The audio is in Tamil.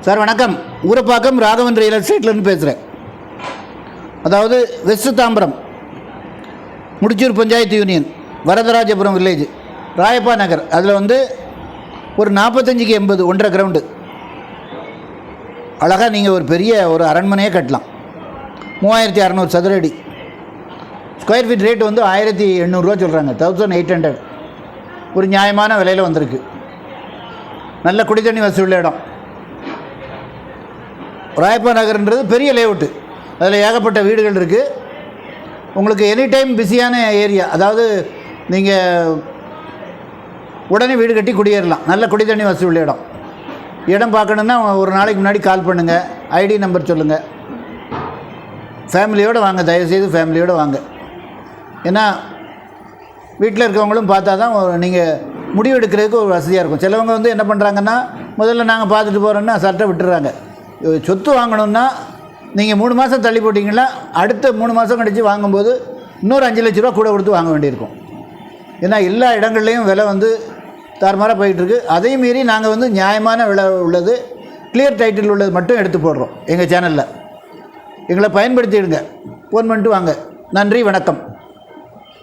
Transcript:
சார் வணக்கம். ஊரப்பாக்கம் ராகவன் ரியல் எஸ்டேட்லேருந்து பேசுகிறேன். அதாவது west Tambaram Mudichur panchayat union Varadarajapuram village Rayappa Nagar. அதில் ஒரு 45க்கு 80 1.5 கிரவுண்டு அழகாக நீங்கள் ஒரு பெரிய ஒரு அரண்மனையே கட்டலாம். 3600 சதுர அடி. ஸ்கொயர் ஃபீட் ரேட் 1800 சொல்கிறாங்க. 1800 ஒரு நியாயமான விலையில் வந்திருக்கு. நல்ல குடித்தண்ணி வசதி உள்ள இடம். ராயப்பா நகர்ன்றது பெரிய லேஅவுட்டு. அதில் ஏகப்பட்ட வீடுகள் இருக்குது. உங்களுக்கு எனி டைம் பிஸியான ஏரியா. அதாவது நீங்கள் உடனே வீடு கட்டி குடியேறலாம். நல்ல குடித்தண்ணி வசதி உள்ள இடம். இடம் பார்க்கணுன்னா ஒரு நாளைக்கு முன்னாடி கால் பண்ணுங்கள். ஐடி நம்பர் சொல்லுங்கள். ஃபேமிலியோடு வாங்க, தயவுசெய்து ஃபேமிலியோடு வாங்க. ஏன்னா வீட்டில் இருக்கவங்களும் பார்த்தா தான் நீங்கள் முடிவு எடுக்கிறதுக்கு ஒரு வசதியாக இருக்கும். சிலவங்க என்ன பண்ணுறாங்கன்னா, முதல்ல நாங்கள் பார்த்துட்டு போகிறோன்னா சட்டை விட்டுறாங்க. சொத்து வாங்கணுன்னா நீங்கள் 3 மாதம் தள்ளி போட்டிங்கன்னா அடுத்த 3 மாதம் கழித்து வாங்கும்போது இன்னொரு 5 லட்ச ரூபா கூட கொடுத்து வாங்க வேண்டியிருக்கும். ஏன்னா எல்லா இடங்கள்லேயும் விலை தாறுமாறாக போயிட்டுருக்கு. அதையும் மீறி நாங்கள் நியாயமான விலை உள்ளது, கிளியர் டைட்டில் உள்ளது மட்டும் எடுத்து போடுறோம் எங்கள் சேனலில். எங்களை பயன்படுத்திடுங்க. ஃபோன் பண்ணிட்டு வாங்க. நன்றி, வணக்கம்.